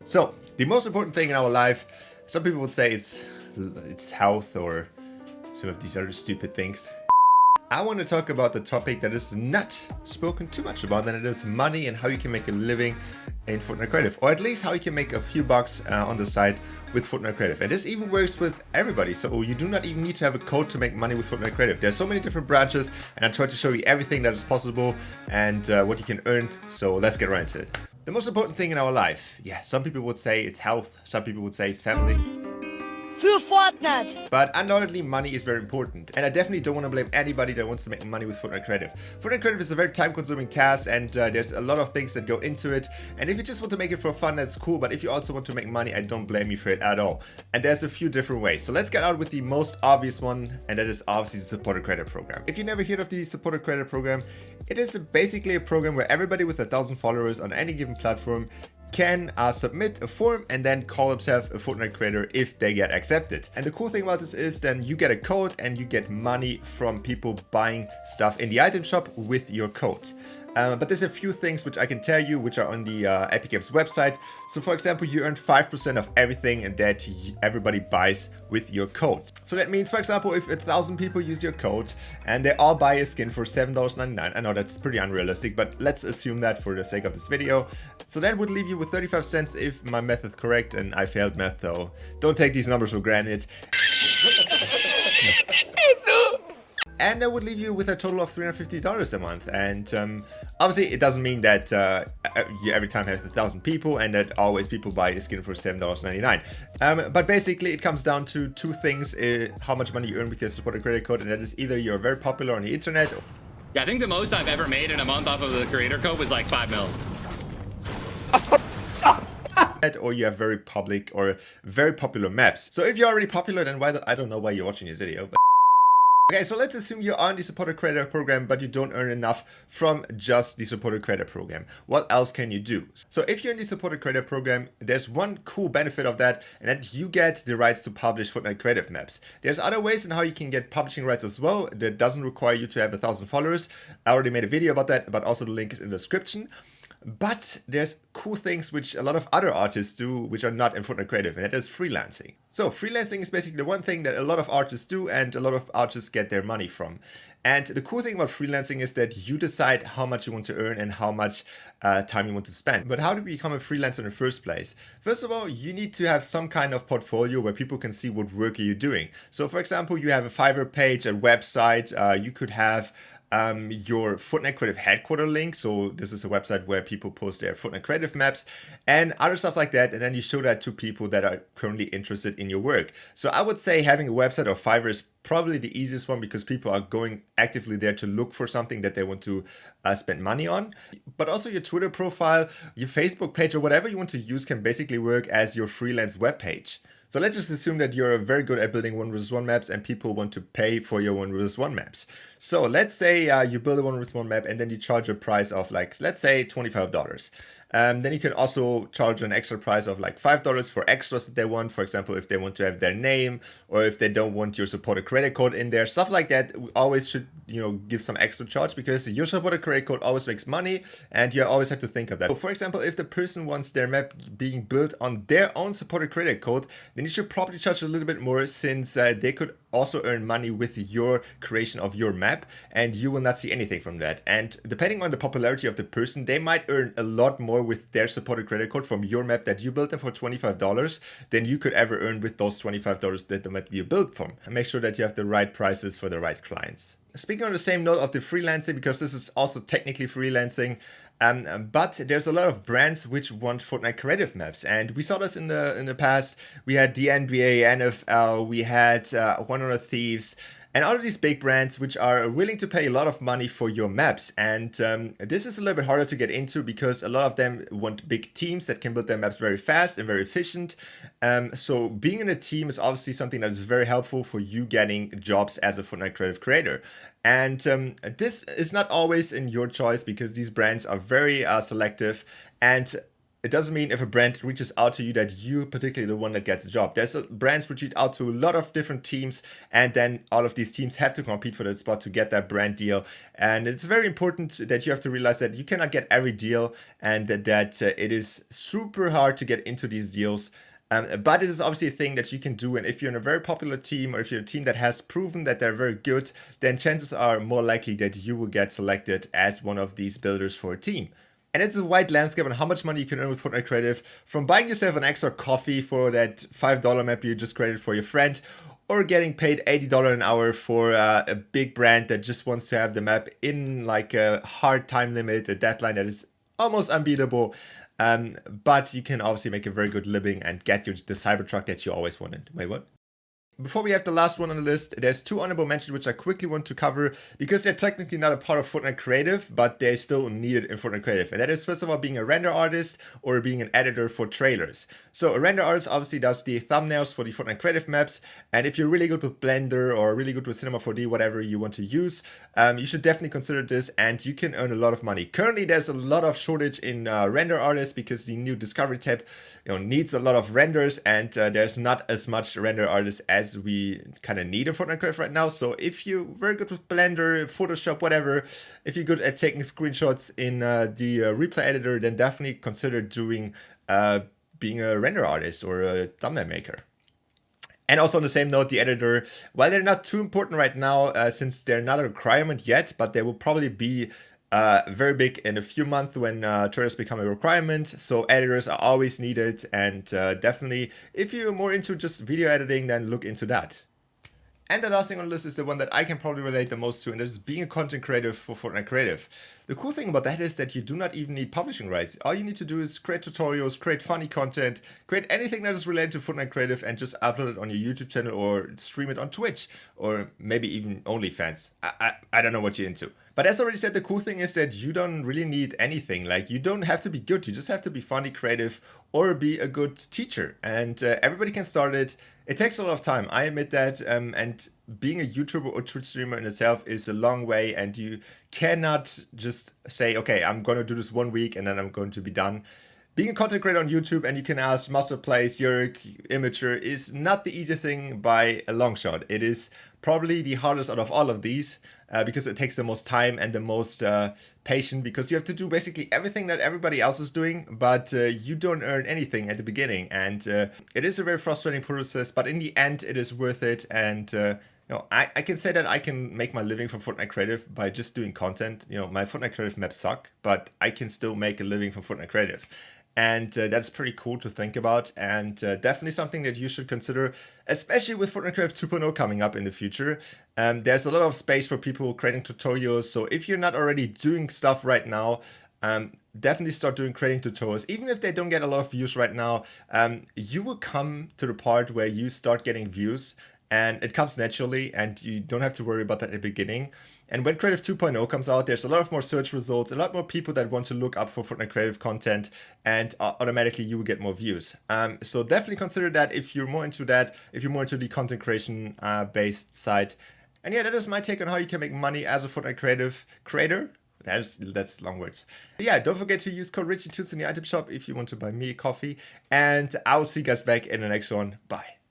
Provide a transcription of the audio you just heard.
So, the most important thing in our life, some people would say it's health or some of these other stupid things. I want to talk about the topic that is not spoken too much about, and it is money and how you can make a living in Fortnite Creative, or at least how you can make a few bucks on the side with Fortnite Creative. And this even works with everybody, so you do not even need to have a code to make money with Fortnite Creative. There's so many different branches, and I try to show you everything that is possible and what you can earn. So let's get right into it. The most important thing in our life, yeah, some people would say it's health, some people would say it's family. Für Fortnite! But undoubtedly, money is very important, and I definitely don't want to blame anybody that wants to make money with Fortnite Creative. Fortnite Creative is a very time-consuming task, and there's a lot of things that go into it. And if you just want to make it for fun, that's cool. But if you also want to make money, I don't blame you for it at all. And there's a few different ways. So let's get out with the most obvious one, and that is obviously the Supporter Creator Program. If you never heard of the Supporter Creator Program, it is basically a program where everybody with 1,000 followers on any given platform can submit a form and then call themselves a Fortnite creator if they get accepted. And the cool thing about this is then you get a code and you get money from people buying stuff in the item shop with your code. But there's a few things which I can tell you which are on the Epic Games website. So for example, you earn 5% of everything that everybody buys with your code. So that means, for example, if 1,000 people use your code and they all buy a skin for $7.99, I know that's pretty unrealistic, but let's assume that for the sake of this video. So that would leave you with 35 cents if my math is correct, and I failed math, though. Don't take these numbers for granted. And that would leave you with a total of $350 a month. And obviously, it doesn't mean that you every time have 1,000 people and that always people buy a skin for $7.99. But basically, it comes down to two things: how much money you earn with your supporter credit code, and that is either you're very popular on the internet. Yeah, I think the most I've ever made in a month off of the creator code was like 5 mil. Or you have very public or very popular maps. So if you're already popular, then I don't know why you're watching this video. But okay, so let's assume you're on the Supporter Creator Program, but you don't earn enough from just the Supporter Creator Program. What else can you do? So if you're in the Supporter Creator Program, there's one cool benefit of that, and that you get the rights to publish Fortnite Creative maps. There's other ways in how you can get publishing rights as well. That doesn't require you to have 1,000 followers. I already made a video about that, but also the link is in the description. But there's cool things which a lot of other artists do which are not in Fortnite Creative, and that is freelancing. So freelancing is basically the one thing that a lot of artists do and a lot of artists get their money from. And the cool thing about freelancing is that you decide how much you want to earn and how much time you want to spend. But how do you become a freelancer in the first place? First of all, you need to have some kind of portfolio where people can see what work are you doing. So for example, you have a Fiverr page, a website, you could have your Fortnite Creative headquarter link. So this is a website where people post their Fortnite Creative maps and other stuff like that. And then you show that to people that are currently interested in your work. So I would say having a website or Fiverr is probably the easiest one because people are going actively there to look for something that they want to spend money on. But also your Twitter profile, your Facebook page, or whatever you want to use can basically work as your freelance web page. So let's just assume that you're very good at building 1v1 maps and people want to pay for your 1v1 maps. So let's say you build a 1v1 map and then you charge a price of like, let's say $25. Then you can also charge an extra price of like $5 for extras that they want. For example, if they want to have their name or if they don't want your supporter credit code in there, stuff like that. We always should, give some extra charge because your supporter credit code always makes money and you always have to think of that. So for example, if the person wants their map being built on their own supporter credit code, then you should probably charge a little bit more since they could also earn money with your creation of your map and you will not see anything from that. And depending on the popularity of the person, they might earn a lot more with their supported credit code from your map that you built them for $25 than you could ever earn with those $25 that the map you built from. And make sure that you have the right prices for the right clients. Speaking on the same note of the freelancing, because this is also technically freelancing, but there's a lot of brands which want Fortnite Creative maps, and we saw this in the past. We had the NBA, NFL, we had 100 Thieves, and all of these big brands which are willing to pay a lot of money for your maps. And this is a little bit harder to get into because a lot of them want big teams that can build their maps very fast and very efficient. So being in a team is obviously something that is very helpful for you getting jobs as a Fortnite Creative creator. And this is not always in your choice because these brands are very selective, and it doesn't mean if a brand reaches out to you that you particularly the one that gets the job. There's brands which reach out to a lot of different teams, and then all of these teams have to compete for that spot to get that brand deal. And it's very important that you have to realize that you cannot get every deal, and that it is super hard to get into these deals. But it is obviously a thing that you can do, and if you're in a very popular team, or if you're a team that has proven that they're very good, then chances are more likely that you will get selected as one of these builders for a team. And it's a wide landscape on how much money you can earn with Fortnite Creative, from buying yourself an extra coffee for that $5 map you just created for your friend, or getting paid $80 an hour for a big brand that just wants to have the map in like a hard time limit, a deadline that is almost unbeatable. But you can obviously make a very good living and get the Cybertruck that you always wanted. Wait, what? Before we have the last one on the list, there's two honorable mentions which I quickly want to cover because they're technically not a part of Fortnite Creative, but they're still needed in Fortnite Creative. And that is, first of all, being a render artist or being an editor for trailers. So a render artist obviously does the thumbnails for the Fortnite Creative maps. And if you're really good with Blender or really good with Cinema 4D, whatever you want to use, you should definitely consider this, and you can earn a lot of money. Currently, there's a lot of shortage in render artists because the new Discovery tab needs a lot of renders, and there's not as much render artists as we kind of need in Fortnite Creative right now. So if you're very good with Blender, Photoshop, whatever, if you're good at taking screenshots in the replay editor, then definitely consider doing being a render artist or a thumbnail maker. And also on the same note, the editor, while they're not too important right now, since they're not a requirement yet, but they will probably be very big in a few months when trailers become a requirement. So editors are always needed, and definitely if you're more into just video editing, then look into that. And the last thing on the list is the one that I can probably relate the most to, and that is being a content creator for Fortnite Creative. The cool thing about that is that you do not even need publishing rights. All you need to do is create tutorials, create funny content, create anything that is related to Fortnite Creative, and just upload it on your YouTube channel or stream it on Twitch, or maybe even OnlyFans. I don't know what you're into. But as I already said, the cool thing is that you don't really need anything. Like, you don't have to be good. You just have to be funny, creative, or be a good teacher. And everybody can start it. It takes a lot of time, I admit that. And being a YouTuber or Twitch streamer in itself is a long way. And you cannot just say, okay, I'm going to do this 1 week and then I'm going to be done. Being a content creator on YouTube, and you can ask Master Plays, Jörg, Imager, is not the easy thing by a long shot. It is probably the hardest out of all of these because it takes the most time and the most patience, because you have to do basically everything that everybody else is doing, but you don't earn anything at the beginning. And it is a very frustrating process, but in the end, it is worth it. And I can say that I can make my living from Fortnite Creative by just doing content. My Fortnite Creative maps suck, but I can still make a living from Fortnite Creative. And that's pretty cool to think about, and definitely something that you should consider, especially with Fortnite Creative 2.0 coming up in the future. There's a lot of space for people creating tutorials, so if you're not already doing stuff right now, definitely start creating tutorials. Even if they don't get a lot of views right now, you will come to the part where you start getting views, and it comes naturally, and you don't have to worry about that at the beginning. And when Creative 2.0 comes out, there's a lot of more search results, a lot more people that want to look up for Fortnite Creative content, and automatically you will get more views. So definitely consider that if you're more into that, if you're more into the content creation based side. And yeah, that is my take on how you can make money as a Fortnite Creative creator. That's long words. But yeah, don't forget to use code Richie2 in the item shop if you want to buy me a coffee. And I will see you guys back in the next one. Bye.